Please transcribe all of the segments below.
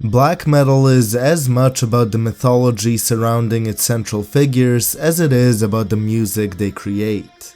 Black metal is as much about the mythology surrounding its central figures as it is about the music they create.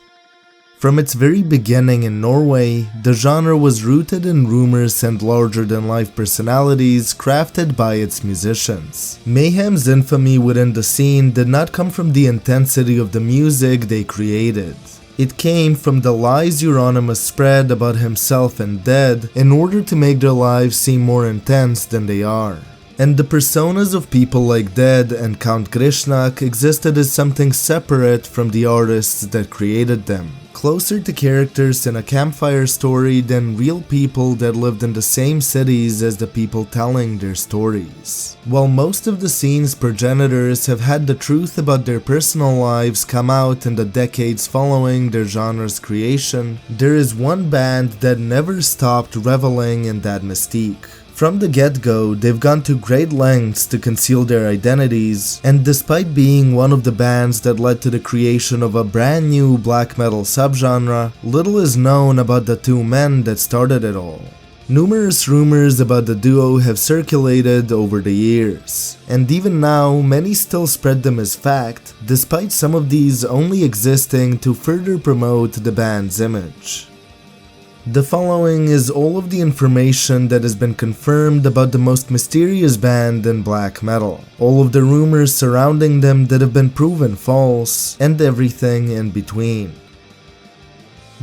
From its very beginning in Norway, the genre was rooted in rumors and larger-than-life personalities crafted by its musicians. Mayhem's infamy within the scene did not come from the intensity of the music they created. It came from the lies Euronymous spread about himself and Dead in order to make their lives seem more intense than they are. And the personas of people like Dead and Count Grishnak existed as something separate from the artists that created them, closer to characters in a campfire story than real people that lived in the same cities as the people telling their stories. While most of the scene's progenitors have had the truth about their personal lives come out in the decades following their genre's creation, there is one band that never stopped reveling in that mystique. From the get-go, they've gone to great lengths to conceal their identities, and despite being one of the bands that led to the creation of a brand new black metal subgenre, little is known about the two men that started it all. Numerous rumors about the duo have circulated over the years, and even now many still spread them as fact, despite some of these only existing to further promote the band's image. The following is all of the information that has been confirmed about the most mysterious band in black metal, all of the rumors surrounding them that have been proven false, and everything in between.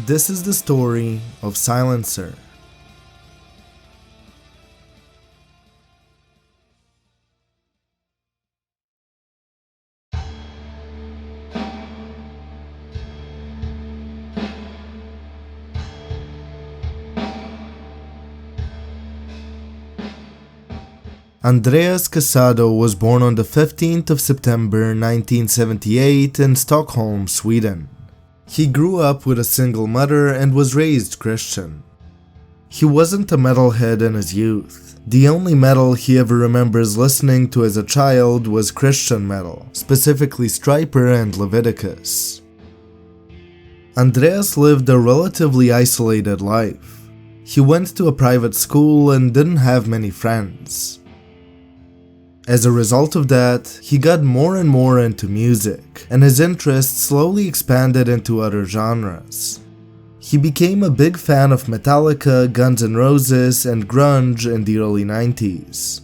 This is the story of Silencer. Andreas Casado was born on the 15th of September 1978 in Stockholm, Sweden. He grew up with a single mother and was raised Christian. He wasn't a metalhead in his youth. The only metal he ever remembers listening to as a child was Christian metal, specifically Stryper and Leviticus. Andreas lived a relatively isolated life. He went to a private school and didn't have many friends. As a result of that, he got more and more into music, and his interest slowly expanded into other genres. He became a big fan of Metallica, Guns N' Roses, and grunge in the early 90s.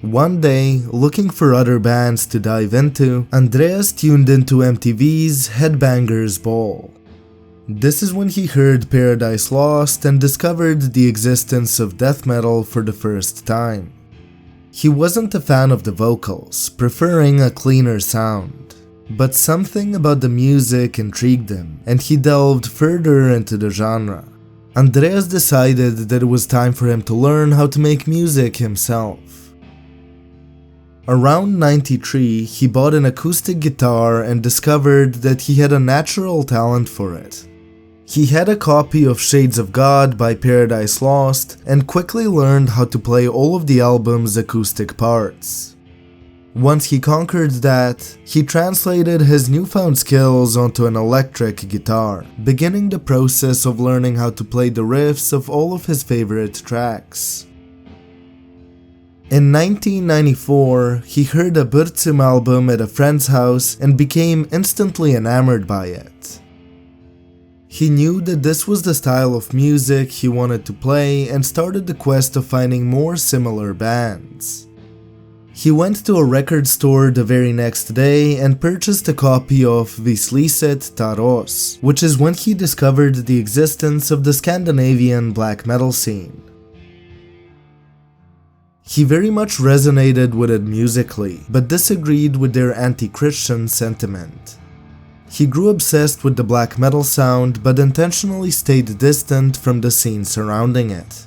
One day, looking for other bands to dive into, Andreas tuned into MTV's Headbangers Ball. This is when he heard Paradise Lost and discovered the existence of death metal for the first time. He wasn't a fan of the vocals, preferring a cleaner sound. But something about the music intrigued him, and he delved further into the genre. Andreas decided that it was time for him to learn how to make music himself. Around 93, he bought an acoustic guitar and discovered that he had a natural talent for it. He had a copy of Shades of God by Paradise Lost and quickly learned how to play all of the album's acoustic parts. Once he conquered that, he translated his newfound skills onto an electric guitar, beginning the process of learning how to play the riffs of all of his favorite tracks. In 1994, he heard a Burzum album at a friend's house and became instantly enamored by it. He knew that this was the style of music he wanted to play and started the quest of finding more similar bands. He went to a record store the very next day and purchased a copy of Vislyset Taros, which is when he discovered the existence of the Scandinavian black metal scene. He very much resonated with it musically, but disagreed with their anti-Christian sentiment. He grew obsessed with the black metal sound, but intentionally stayed distant from the scene surrounding it.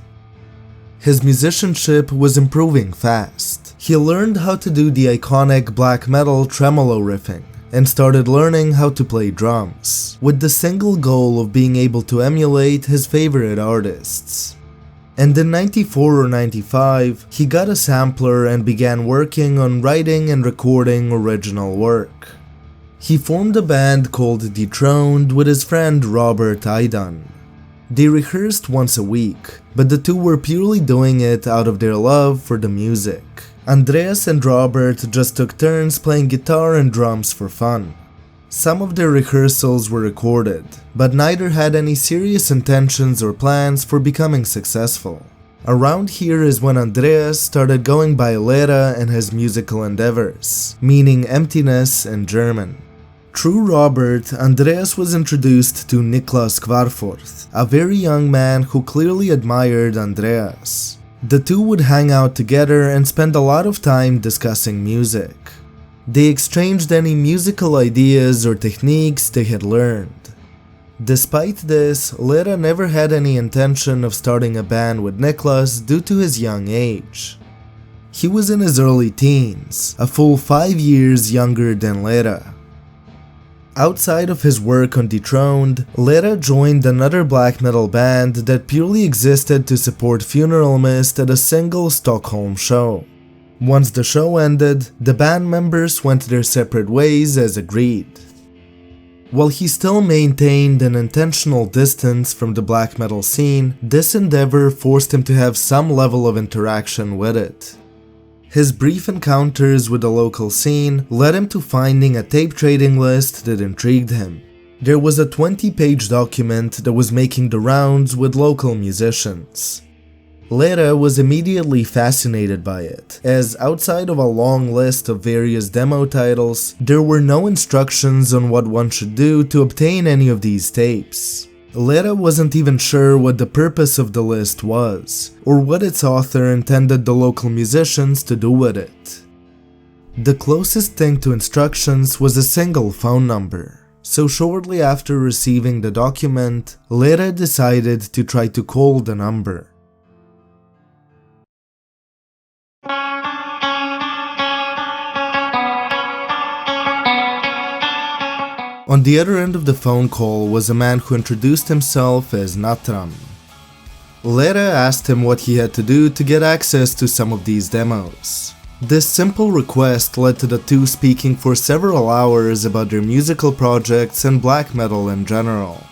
His musicianship was improving fast. He learned how to do the iconic black metal tremolo riffing, and started learning how to play drums, with the single goal of being able to emulate his favorite artists. And in 94 or 95, he got a sampler and began working on writing and recording original work. He formed a band called Dethroned with his friend Robert Aidan. They rehearsed once a week, but the two were purely doing it out of their love for the music. Andreas and Robert just took turns playing guitar and drums for fun. Some of their rehearsals were recorded, but neither had any serious intentions or plans for becoming successful. Around here is when Andreas started going by LEERE in his musical endeavors, meaning emptiness in German. Through Robert, Andreas was introduced to Niklas Kvarforth, a very young man who clearly admired Andreas. The two would hang out together and spend a lot of time discussing music. They exchanged any musical ideas or techniques they had learned. Despite this, LEERE never had any intention of starting a band with Niklas due to his young age. He was in his early teens, a full 5 years younger than LEERE. Outside of his work on Dethroned, LEERE joined another black metal band that purely existed to support Funeral Mist at a single Stockholm show. Once the show ended, the band members went their separate ways as agreed. While he still maintained an intentional distance from the black metal scene, this endeavor forced him to have some level of interaction with it. His brief encounters with the local scene led him to finding a tape trading list that intrigued him. There was a 20-page document that was making the rounds with local musicians. LEERE was immediately fascinated by it, as outside of a long list of various demo titles, there were no instructions on what one should do to obtain any of these tapes. LEERE wasn't even sure what the purpose of the list was, or what its author intended the local musicians to do with it. The closest thing to instructions was a single phone number, so shortly after receiving the document, LEERE decided to try to call the number. On the other end of the phone call was a man who introduced himself as NATTRAMN. LEERE asked him what he had to do to get access to some of these demos. This simple request led to the two speaking for several hours about their musical projects and black metal in general.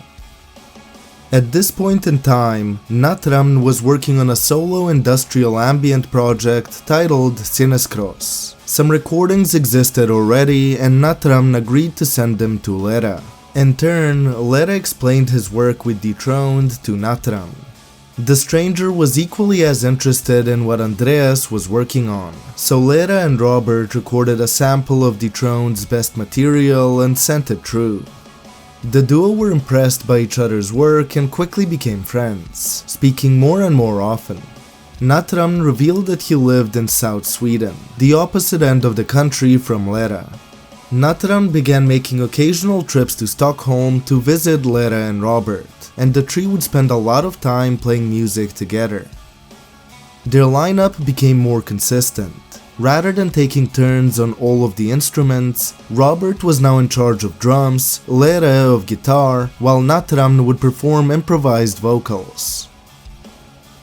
At this point in time, NATTRAMN was working on a solo industrial ambient project titled Sinnescross. Some recordings existed already and NATTRAMN agreed to send them to LEERE. In turn, LEERE explained his work with Dethroned to NATTRAMN. The stranger was equally as interested in what Andreas was working on, so LEERE and Robert recorded a sample of Dethroned's best material and sent it through. The duo were impressed by each other's work and quickly became friends, speaking more and more often. NATTRAMN revealed that he lived in South Sweden, the opposite end of the country from LEERE. NATTRAMN began making occasional trips to Stockholm to visit LEERE and Robert, and the three would spend a lot of time playing music together. Their lineup became more consistent. Rather than taking turns on all of the instruments, Robert was now in charge of drums, LEERE of guitar, while NATTRAMN would perform improvised vocals.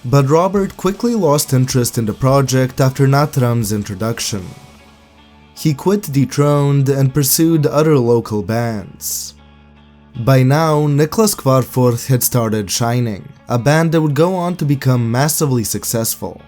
But Robert quickly lost interest in the project after NATTRAMN's introduction. He quit Dethroned and pursued other local bands. By now, Niklas Kvarforth had started Shining, a band that would go on to become massively successful.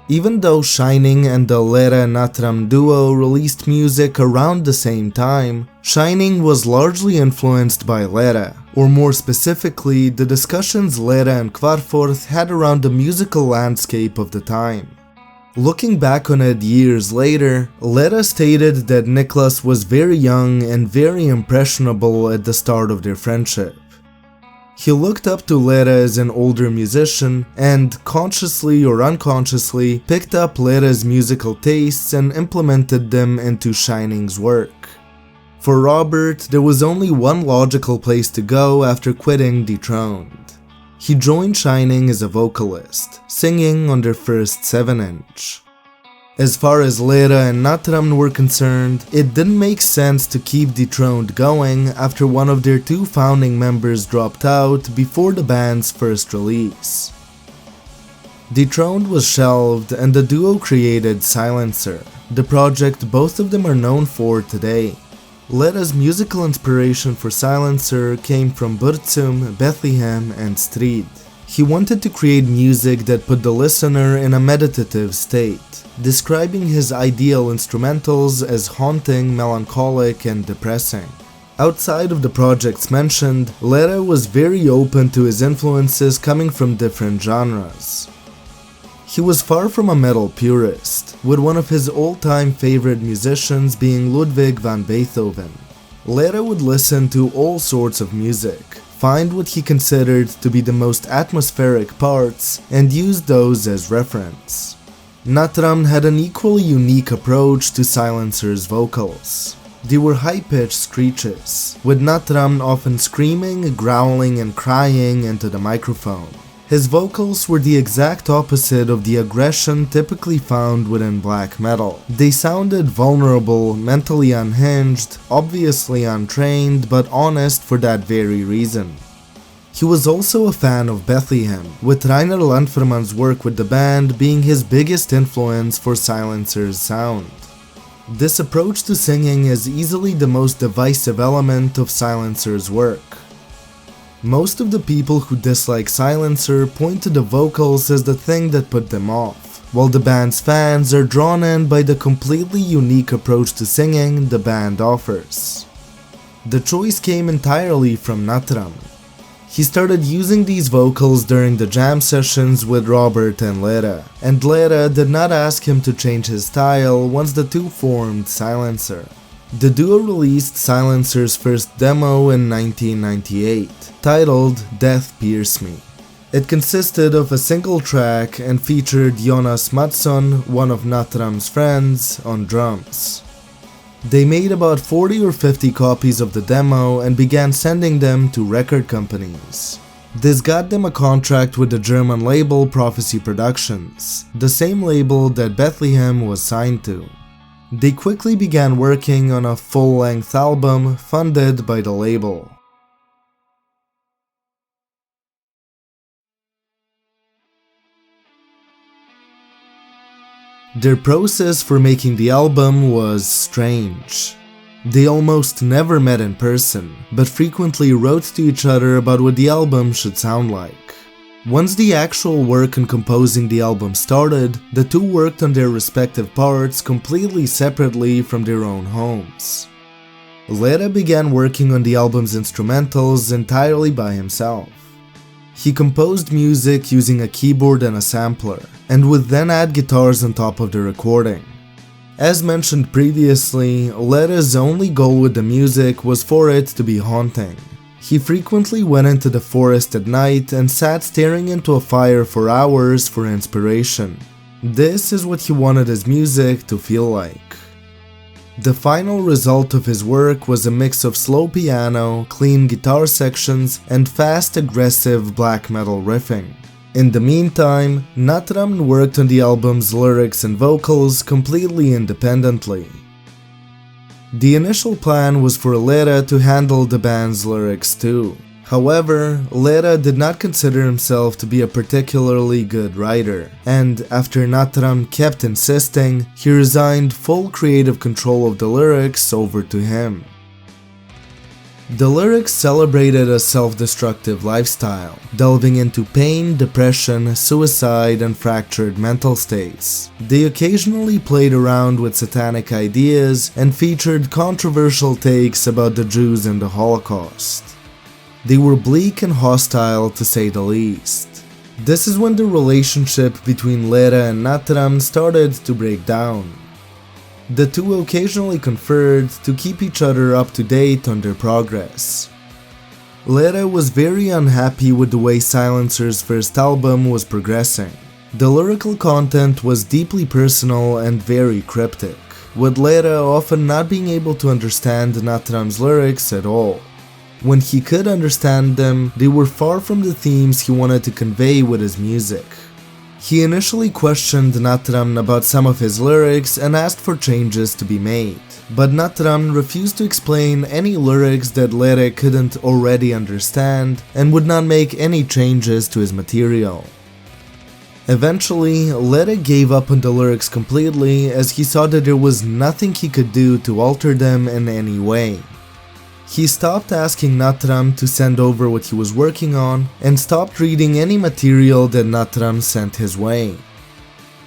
Even though Shining and the LEERE NATTRAMN duo released music around the same time, Shining was largely influenced by LEERE, or more specifically, the discussions LEERE and Kvarforth had around the musical landscape of the time. Looking back on it years later, LEERE stated that Niklas was very young and very impressionable at the start of their friendship. He looked up to LEERE as an older musician and, consciously or unconsciously, picked up LEERE's musical tastes and implemented them into Shining's work. For Robert, there was only one logical place to go after quitting Dethroned. He joined Shining as a vocalist, singing on their first 7-inch. As far as LEERE and NATTRAMN were concerned, it didn't make sense to keep Dethroned going after one of their two founding members dropped out before the band's first release. Dethroned was shelved and the duo created Silencer, the project both of them are known for today. LEERE's musical inspiration for Silencer came from Burzum, Bethlehem, and Strid. He wanted to create music that put the listener in a meditative state, describing his ideal instrumentals as haunting, melancholic, and depressing. Outside of the projects mentioned, LEERE was very open to his influences coming from different genres. He was far from a metal purist, with one of his all-time favorite musicians being Ludwig van Beethoven. LEERE would listen to all sorts of music, find what he considered to be the most atmospheric parts, and use those as reference. NATTRAMN had an equally unique approach to Silencer's vocals. They were high-pitched screeches, with NATTRAMN often screaming, growling, and crying into the microphone. His vocals were the exact opposite of the aggression typically found within black metal. They sounded vulnerable, mentally unhinged, obviously untrained, but honest for that very reason. He was also a fan of Bethlehem, with Rainer Landfermann's work with the band being his biggest influence for Silencer's sound. This approach to singing is easily the most divisive element of Silencer's work. Most of the people who dislike Silencer point to the vocals as the thing that put them off, while the band's fans are drawn in by the completely unique approach to singing the band offers. The choice came entirely from NATTRAMN. He started using these vocals during the jam sessions with Robert and LEERE, and LEERE did not ask him to change his style once the two formed Silencer. The duo released Silencer's first demo in 1998, titled Death Pierce Me. It consisted of a single track and featured Jonas Mattsson, one of NATTRAMN's friends, on drums. They made about 40 or 50 copies of the demo and began sending them to record companies. This got them a contract with the German label Prophecy Productions, the same label that Bethlehem was signed to. They quickly began working on a full-length album funded by the label. Their process for making the album was strange. They almost never met in person, but frequently wrote to each other about what the album should sound like. Once the actual work on composing the album started, the two worked on their respective parts completely separately from their own homes. LEERE began working on the album's instrumentals entirely by himself. He composed music using a keyboard and a sampler, and would then add guitars on top of the recording. As mentioned previously, LEERE's only goal with the music was for it to be haunting. He frequently went into the forest at night and sat staring into a fire for hours for inspiration. This is what he wanted his music to feel like. The final result of his work was a mix of slow piano, clean guitar sections, and fast, aggressive black metal riffing. In the meantime, NATTRAMN worked on the album's lyrics and vocals completely independently. The initial plan was for LEERE to handle the band's lyrics too. However, LEERE did not consider himself to be a particularly good writer, and after NATTRAMN kept insisting, he resigned full creative control of the lyrics over to him. The lyrics celebrated a self-destructive lifestyle, delving into pain, depression, suicide, and fractured mental states. They occasionally played around with satanic ideas and featured controversial takes about the Jews and the Holocaust. They were bleak and hostile to say the least. This is when the relationship between LEERE and NATTRAMN started to break down. The two occasionally conferred to keep each other up to date on their progress. LEERE was very unhappy with the way Silencer's first album was progressing. The lyrical content was deeply personal and very cryptic, with LEERE often not being able to understand NATTRAMN's lyrics at all. When he could understand them, they were far from the themes he wanted to convey with his music. He initially questioned NATTRAMN about some of his lyrics and asked for changes to be made, but NATTRAMN refused to explain any lyrics that LEERE couldn't already understand and would not make any changes to his material. Eventually, LEERE gave up on the lyrics completely as he saw that there was nothing he could do to alter them in any way. He stopped asking NATTRAMN to send over what he was working on and stopped reading any material that NATTRAMN sent his way.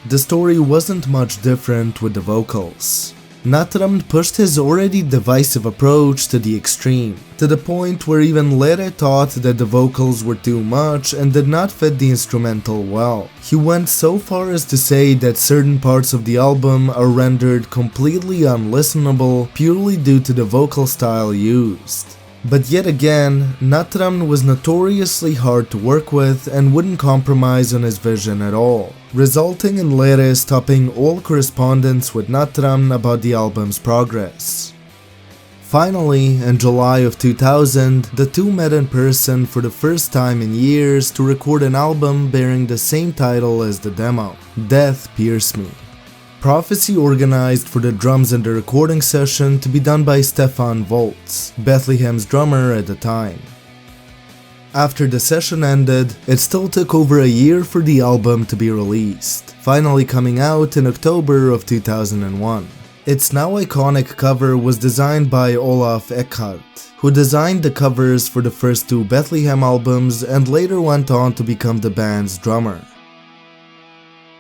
The story wasn't much different with the vocals. NATTRAMN pushed his already divisive approach to the extreme, to the point where even LEERE thought that the vocals were too much and did not fit the instrumental well. He went so far as to say that certain parts of the album are rendered completely unlistenable purely due to the vocal style used. But yet again, NATTRAMN was notoriously hard to work with and wouldn't compromise on his vision at all, resulting in LEERE stopping all correspondence with NATTRAMN about the album's progress. Finally, in July of 2000, the two met in person for the first time in years to record an album bearing the same title as the demo, Death Pierce Me. Prophecy organized for the drums in the recording session to be done by Stefan Volz, Bethlehem's drummer at the time. After the session ended, it still took over a year for the album to be released, finally coming out in October of 2001. Its now iconic cover was designed by Olaf Eckhardt, who designed the covers for the first two Bethlehem albums and later went on to become the band's drummer.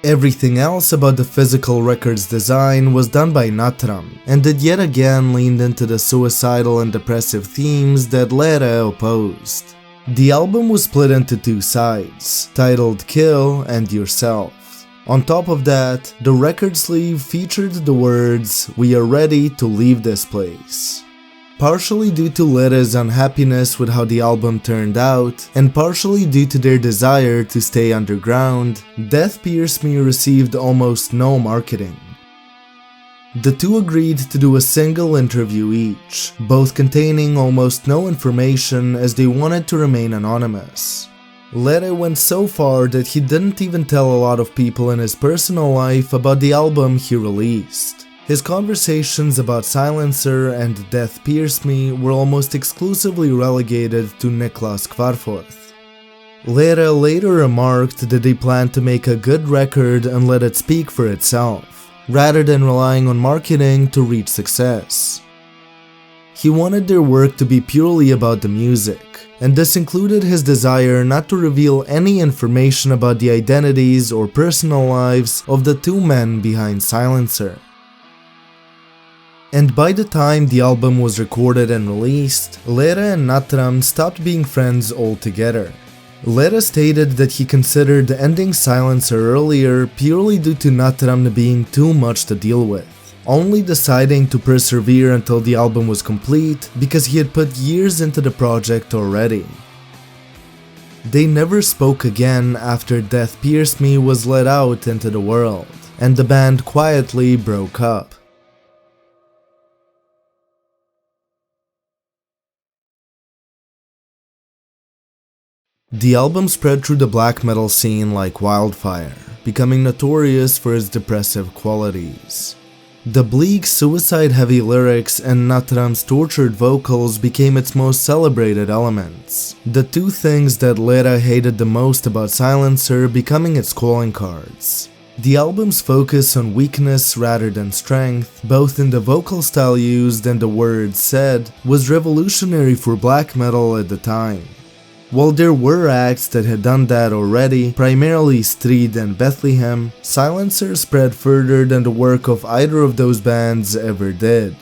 Everything else about the physical record's design was done by NATTRAMN, and it yet again leaned into the suicidal and depressive themes that LEERE opposed. The album was split into two sides, titled Kill and Yourself. On top of that, the record sleeve featured the words, "We are ready to leave this place." Partially due to LEERE's unhappiness with how the album turned out, and partially due to their desire to stay underground, Death Pierce Me received almost no marketing. The two agreed to do a single interview each, both containing almost no information as they wanted to remain anonymous. LEERE went so far that he didn't even tell a lot of people in his personal life about the album he released. His conversations about Silencer and Death Pierce Me were almost exclusively relegated to Niklas Kvarforth. LEERE later remarked that they planned to make a good record and let it speak for itself, rather than relying on marketing to reach success. He wanted their work to be purely about the music, and this included his desire not to reveal any information about the identities or personal lives of the two men behind Silencer. And by the time the album was recorded and released, LEERE and NATTRAMN stopped being friends altogether. LEERE stated that he considered ending Silencer earlier purely due to NATTRAMN being too much to deal with, only deciding to persevere until the album was complete because he had put years into the project already. They never spoke again after Death Pierce Me was let out into the world, and the band quietly broke up. The album spread through the black metal scene like wildfire, becoming notorious for its depressive qualities. The bleak, suicide-heavy lyrics and NATTRAMN's tortured vocals became its most celebrated elements, the two things that LEERE hated the most about Silencer becoming its calling cards. The album's focus on weakness rather than strength, both in the vocal style used and the words said, was revolutionary for black metal at the time. While there were acts that had done that already, primarily Strid and Bethlehem, Silencer spread further than the work of either of those bands ever did.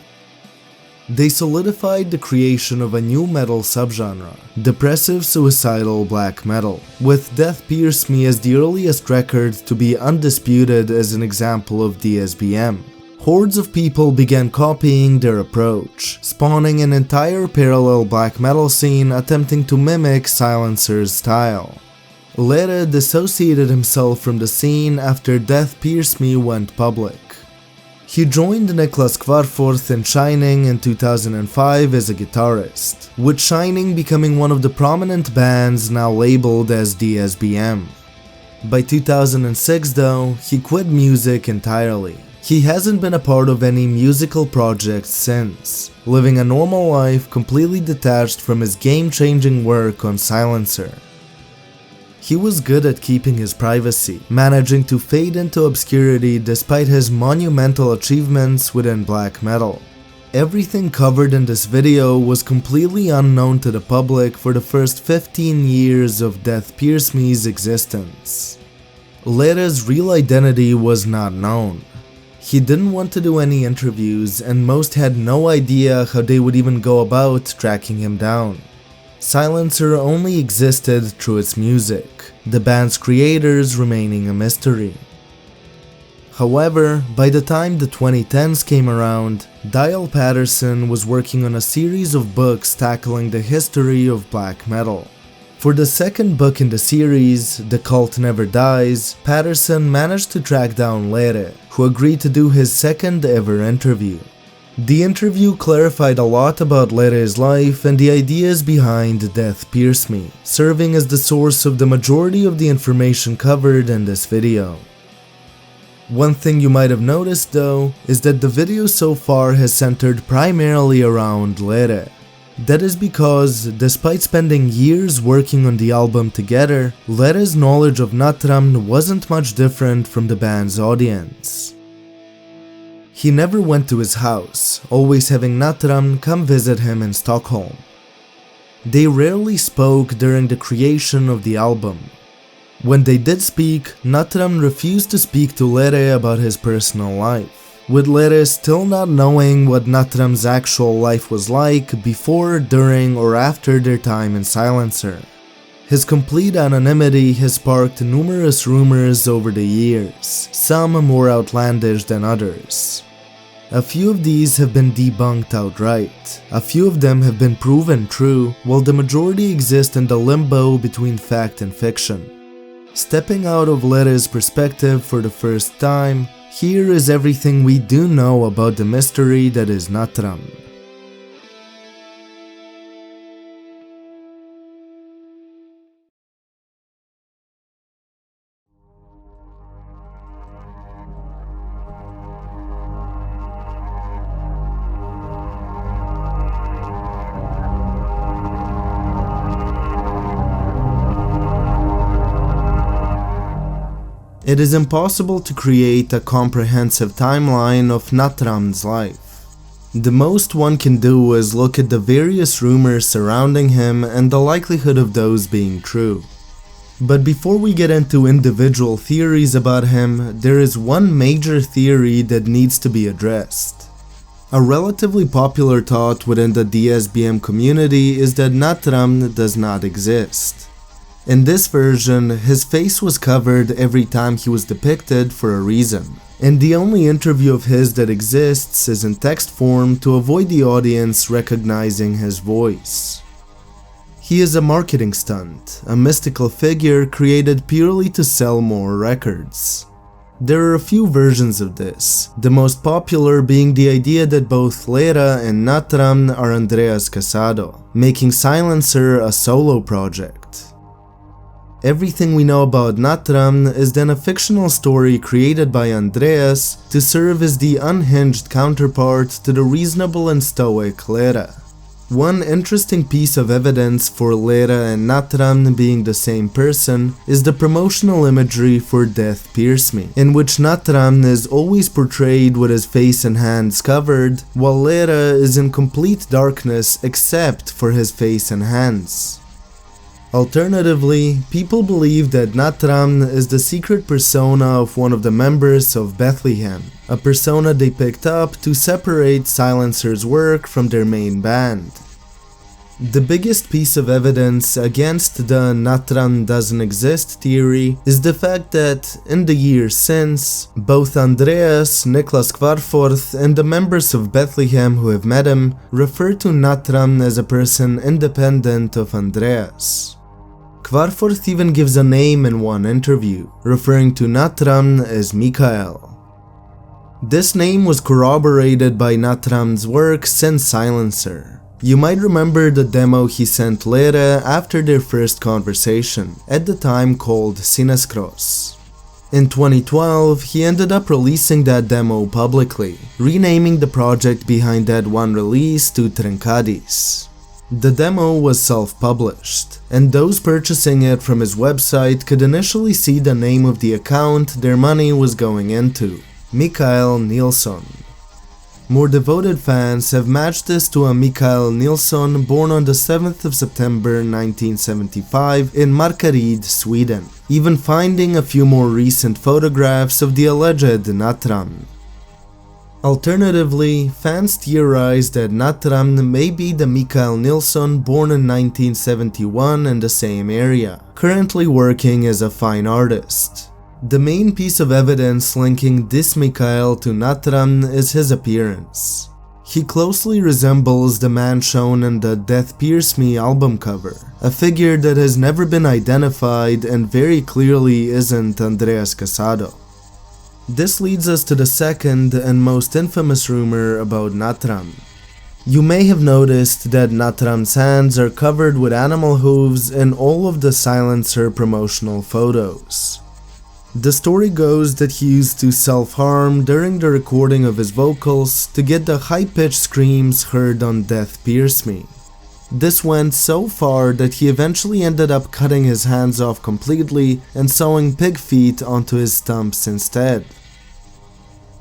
They solidified the creation of a new metal subgenre, depressive suicidal black metal, with Death Pierce Me as the earliest record to be undisputed as an example of DSBM. Hordes of people began copying their approach, spawning an entire parallel black metal scene attempting to mimic Silencer's style. LEERE dissociated himself from the scene after Death Pierce Me went public. He joined Niklas Kvarforth in Shining in 2005 as a guitarist, with Shining becoming one of the prominent bands now labeled as DSBM. By 2006 though, he quit music entirely. He hasn't been a part of any musical projects since, living a normal life completely detached from his game-changing work on Silencer. He was good at keeping his privacy, managing to fade into obscurity despite his monumental achievements within black metal. Everything covered in this video was completely unknown to the public for the first 15 years of Death Pierce Me's existence. LEERE's real identity was not known. He didn't want to do any interviews, and most had no idea how they would even go about tracking him down. Silencer only existed through its music, the band's creators remaining a mystery. However, by the time the 2010s came around, Dial Patterson was working on a series of books tackling the history of black metal. For the second book in the series, The Cult Never Dies, Patterson managed to track down LEERE, who agreed to do his second ever interview. The interview clarified a lot about LEERE's life and the ideas behind Death Pierce Me, serving as the source of the majority of the information covered in this video. One thing you might have noticed though, is that the video so far has centered primarily around LEERE. That is because, despite spending years working on the album together, LEERE's knowledge of NATTRAMN wasn't much different from the band's audience. He never went to his house, always having NATTRAMN come visit him in Stockholm. They rarely spoke during the creation of the album. When they did speak, NATTRAMN refused to speak to LEERE about his personal life, with LEERE still not knowing what NATTRAMN's actual life was like before, during, or after their time in Silencer. His complete anonymity has sparked numerous rumors over the years, some more outlandish than others. A few of these have been debunked outright, a few of them have been proven true, while the majority exist in the limbo between fact and fiction. Stepping out of LEERE's perspective for the first time, here is everything we do know about the mystery that is NATTRAMN. It is impossible to create a comprehensive timeline of NATTRAMN's life. The most one can do is look at the various rumors surrounding him and the likelihood of those being true. But before we get into individual theories about him, there is one major theory that needs to be addressed. A relatively popular thought within the DSBM community is that NATTRAMN does not exist. In this version, his face was covered every time he was depicted for a reason, and the only interview of his that exists is in text form to avoid the audience recognizing his voice. He is a marketing stunt, a mystical figure created purely to sell more records. There are a few versions of this, the most popular being the idea that both LEERE and NATTRAMN are Andreas Casado, making Silencer a solo project. Everything we know about NATTRAMN is then a fictional story created by Andreas to serve as the unhinged counterpart to the reasonable and stoic LEERE. One interesting piece of evidence for LEERE and NATTRAMN being the same person is the promotional imagery for Death Pierce Me, in which NATTRAMN is always portrayed with his face and hands covered, while LEERE is in complete darkness except for his face and hands. Alternatively, people believe that NATTRAMN is the secret persona of one of the members of Bethlehem, a persona they picked up to separate Silencer's work from their main band. The biggest piece of evidence against the NATTRAMN doesn't exist theory is the fact that, in the years since, both Andreas, Niklas Kvarforth, and the members of Bethlehem who have met him refer to NATTRAMN as a person independent of Andreas. Kvarforth even gives a name in one interview, referring to NATTRAMN as Mikael. This name was corroborated by NATTRAMN's work since Silencer. You might remember the demo he sent LEERE after their first conversation, at the time called Sinnescross. In 2012, he ended up releasing that demo publicly, renaming the project behind that one release to Trencadis. The demo was self-published, and those purchasing it from his website could initially see the name of the account their money was going into, Mikael Nilsson. More devoted fans have matched this to a Mikael Nilsson born on the 7th of September 1975 in Markaryd, Sweden, even finding a few more recent photographs of the alleged NATTRAMN. Alternatively, fans theorize that NATTRAMN may be the Mikael Nilsson born in 1971 in the same area, currently working as a fine artist. The main piece of evidence linking this Mikael to NATTRAMN is his appearance. He closely resembles the man shown in the Death Pierce Me album cover, a figure that has never been identified and very clearly isn't Andreas Casado. This leads us to the second and most infamous rumor about NATTRAMN. You may have noticed that NATTRAMN's hands are covered with animal hooves in all of the Silencer promotional photos. The story goes that he used to self-harm during the recording of his vocals to get the high-pitched screams heard on Death Pierce Me. This went so far that he eventually ended up cutting his hands off completely and sewing pig feet onto his stumps instead.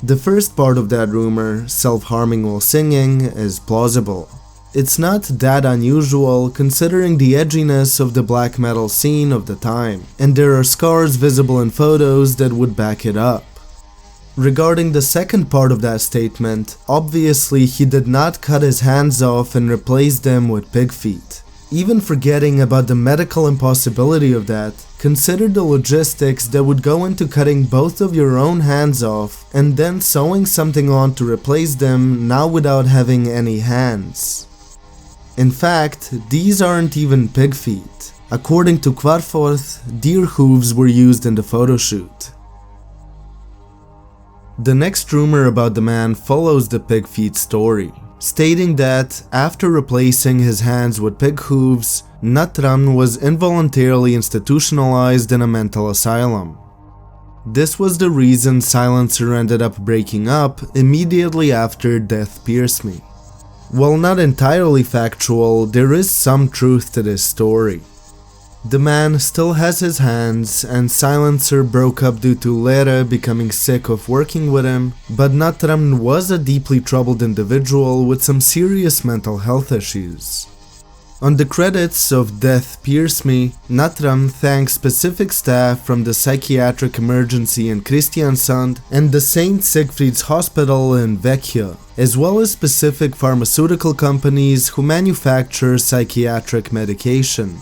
The first part of that rumor, self-harming while singing, is plausible. It's not that unusual considering the edginess of the black metal scene of the time, and there are scars visible in photos that would back it up. Regarding the second part of that statement, obviously he did not cut his hands off and replace them with pig feet. Even forgetting about the medical impossibility of that, consider the logistics that would go into cutting both of your own hands off and then sewing something on to replace them now without having any hands. In fact, these aren't even pig feet. According to Kvarforth, deer hooves were used in the photo shoot. The next rumor about the man follows the pig feet story, stating that after replacing his hands with pig hooves, NATTRAMN was involuntarily institutionalized in a mental asylum. This was the reason Silencer ended up breaking up immediately after Death Pierce Me. While not entirely factual, there is some truth to this story. The man still has his hands, and Silencer broke up due to LEERE becoming sick of working with him, but NATTRAMN was a deeply troubled individual with some serious mental health issues. On the credits of Death Pierce Me, NATTRAMN thanks specific staff from the Psychiatric Emergency in Kristiansand and the St. Sigfrid's Hospital in Växjö, as well as specific pharmaceutical companies who manufacture psychiatric medication.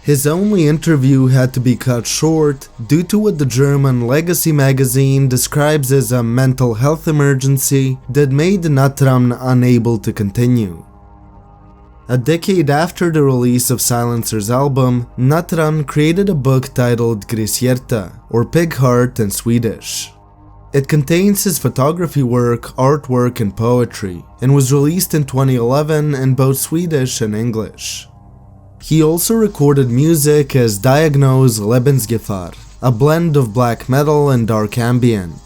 His only interview had to be cut short due to what the German Legacy magazine describes as a mental health emergency that made NATTRAMN unable to continue. A decade after the release of Silencer's album, NATTRAMN created a book titled Grishjärta, or Pig Heart in Swedish. It contains his photography work, artwork, and poetry, and was released in 2011 in both Swedish and English. He also recorded music as Diagnose Lebensgefahr, a blend of black metal and dark ambient.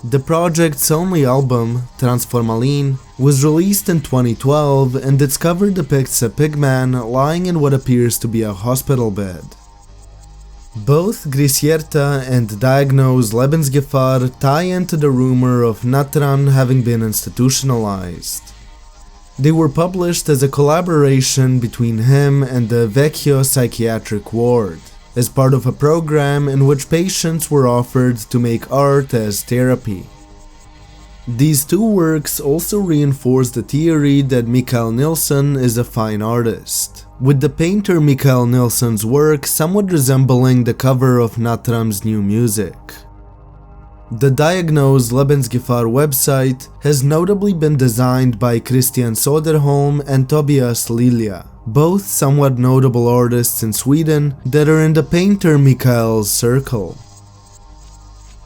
The project's only album, Transformalin, was released in 2012 and its cover depicts a pigman lying in what appears to be a hospital bed. Both Grishjärta and Diagnose Lebensgefahr tie into the rumor of NATTRAMN having been institutionalized. They were published as a collaboration between him and the Växjö psychiatric ward, as part of a program in which patients were offered to make art as therapy. These two works also reinforce the theory that Mikael Nilsson is a fine artist, with the painter Mikael Nilsson's work somewhat resembling the cover of NATTRAMN's new music. The Diagnose Lebensgefahr website has notably been designed by Christian Söderholm and Tobias Lilja, both somewhat notable artists in Sweden that are in the painter Mikael's circle.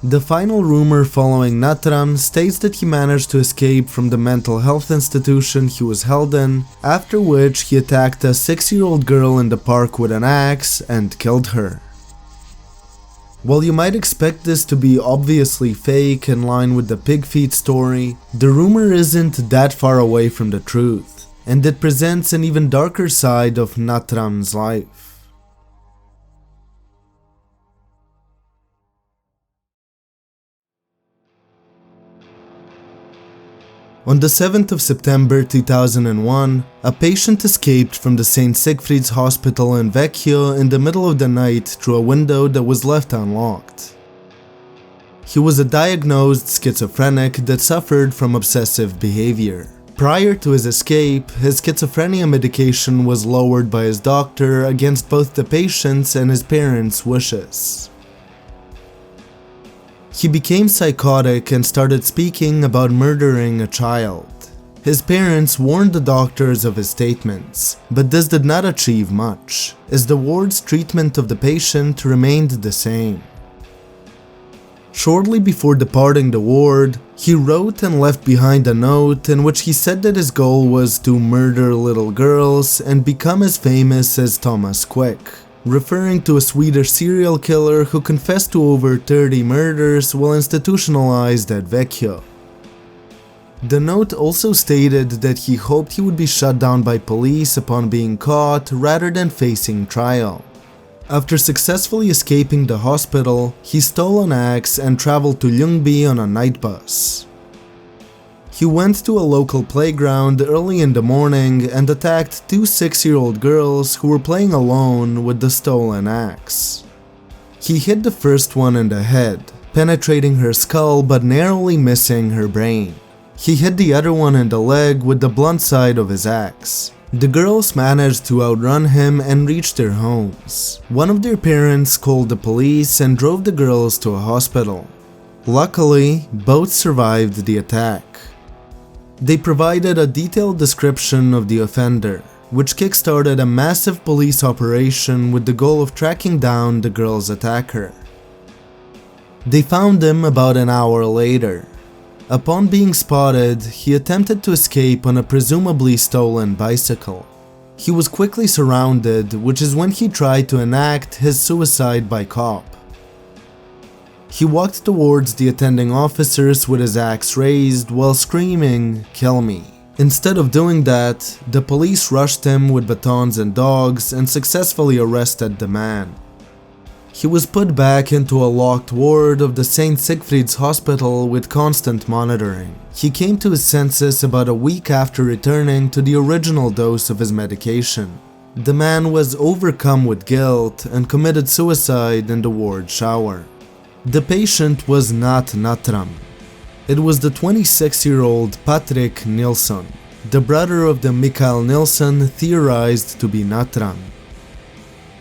The final rumor following NATTRAMN states that he managed to escape from the mental health institution he was held in, after which he attacked a 6-year-old girl in the park with an axe and killed her. While you might expect this to be obviously fake in line with the pig feet story, the rumor isn't that far away from the truth. and it presents an even darker side of NATTRAMN's life. On the 7th of September 2001, a patient escaped from the St. Siegfried's Hospital in Vecchio in the middle of the night through a window that was left unlocked. He was a diagnosed schizophrenic that suffered from obsessive behavior. Prior to his escape, his schizophrenia medication was lowered by his doctor against both the patient's and his parents' wishes. He became psychotic and started speaking about murdering a child. His parents warned the doctors of his statements, but this did not achieve much, as the ward's treatment of the patient remained the same. Shortly before departing the ward, he wrote and left behind a note in which he said that his goal was to murder little girls and become as famous as Thomas Quick, referring to a Swedish serial killer who confessed to over 30 murders while institutionalized at Vecchio. The note also stated that he hoped he would be shut down by police upon being caught rather than facing trial. After successfully escaping the hospital, he stole an axe and traveled to Ljungby on a night bus. He went to a local playground early in the morning and attacked two 6-year-old girls who were playing alone with the stolen axe. He hit the first one in the head, penetrating her skull but narrowly missing her brain. He hit the other one in the leg with the blunt side of his axe. The girls managed to outrun him and reach their homes. One of their parents called the police and drove the girls to a hospital. Luckily, both survived the attack. They provided a detailed description of the offender, which kickstarted a massive police operation with the goal of tracking down the girl's attacker. They found him about an hour later. Upon being spotted, he attempted to escape on a presumably stolen bicycle. He was quickly surrounded, which is when he tried to enact his suicide by cop. He walked towards the attending officers with his axe raised while screaming, "Kill me." Instead of doing that, the police rushed him with batons and dogs and successfully arrested the man. He was put back into a locked ward of the St. Siegfried's Hospital with constant monitoring. He came to his senses about a week after returning to the original dose of his medication. The man was overcome with guilt and committed suicide in the ward shower. The patient was not NATTRAMN. It was the 26-year-old Patrik Nilsson, the brother of the Mikael Nilsson theorized to be NATTRAMN.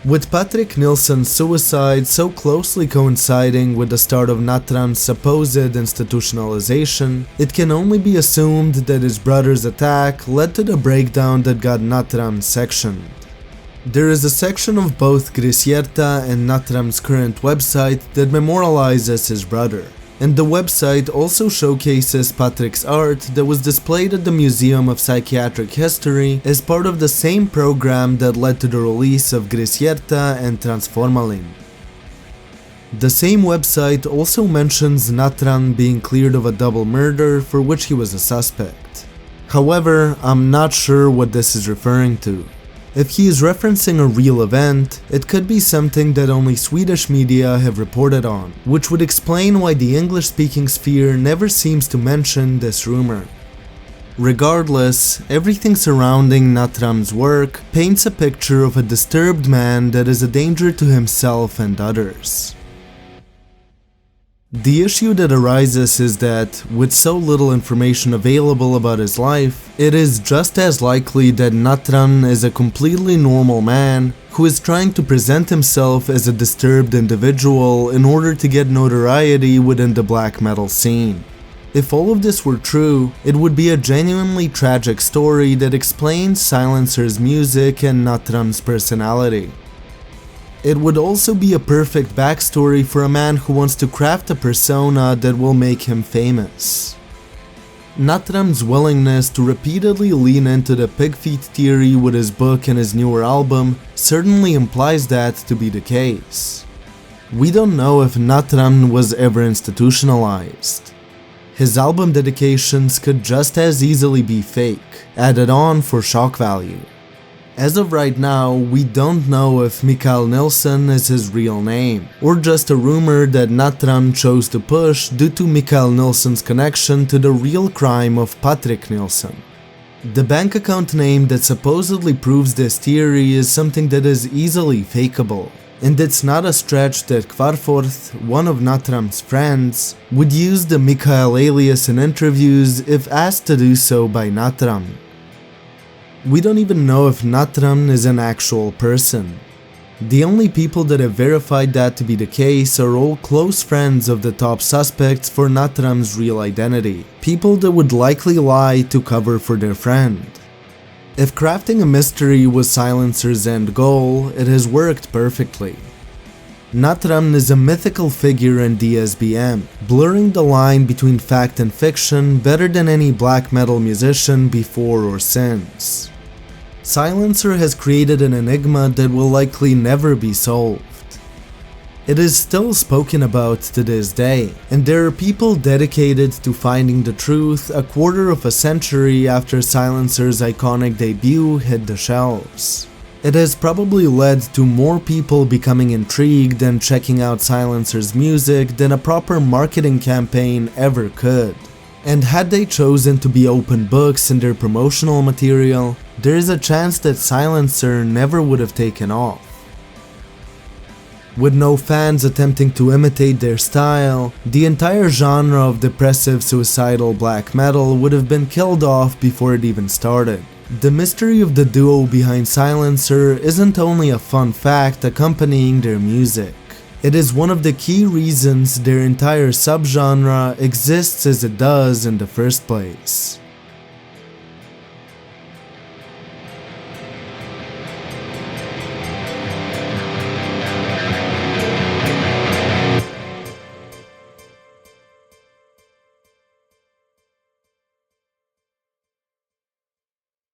With Patrik Nilsson's suicide so closely coinciding with the start of NATTRAMN's supposed institutionalization, it can only be assumed that his brother's attack led to the breakdown that got NATTRAMN sectioned. There is a section of both Grisierta and NATTRAMN's current website that memorializes his brother, and the website also showcases Patrik's art that was displayed at the Museum of Psychiatric History as part of the same program that led to the release of Grisierta and Transformalin. The same website also mentions NATTRAMN being cleared of a double murder for which he was a suspect. However, I'm not sure what this is referring to. If he is referencing a real event, it could be something that only Swedish media have reported on, which would explain why the English-speaking sphere never seems to mention this rumor. Regardless, everything surrounding NATTRAMN's work paints a picture of a disturbed man that is a danger to himself and others. The issue that arises is that, with so little information available about his life, it is just as likely that NATTRAMN is a completely normal man who is trying to present himself as a disturbed individual in order to get notoriety within the black metal scene. If all of this were true, it would be a genuinely tragic story that explains Silencer's music and NATTRAMN's personality. It would also be a perfect backstory for a man who wants to craft a persona that will make him famous. NATTRAMN's willingness to repeatedly lean into the pig feet theory with his book and his newer album certainly implies that to be the case. We don't know if NATTRAMN was ever institutionalized. his album dedications could just as easily be fake, added on for shock value. As of right now, we don't know if Mikael Nilsson is his real name, or just a rumor that NATTRAMN chose to push due to Mikael Nilsson's connection to the real crime of Patrik Nilsson. The bank account name that supposedly proves this theory is something that is easily fakeable, and it's not a stretch that Kvarforth, one of NATTRAMN's friends, would use the Mikael alias in interviews if asked to do so by NATTRAMN. We don't even know if NATTRAMN is an actual person. The only people that have verified that to be the case are all close friends of the top suspects for NATTRAMN's real identity, people that would likely lie to cover for their friend. If crafting a mystery was Silencer's end goal, it has worked perfectly. NATTRAMN is a mythical figure in DSBM, blurring the line between fact and fiction better than any black metal musician before or since. Silencer has created an enigma that will likely never be solved. It is still spoken about to this day, and there are people dedicated to finding the truth a quarter of a century after Silencer's iconic debut hit the shelves. It has probably led to more people becoming intrigued and checking out Silencer's music than a proper marketing campaign ever could. And had they chosen to be open books in their promotional material, there is a chance that Silencer never would have taken off. With no fans attempting to imitate their style, the entire genre of depressive suicidal black metal would have been killed off before it even started. The mystery of the duo behind Silencer isn't only a fun fact accompanying their music. It is one of the key reasons their entire subgenre exists as it does in the first place.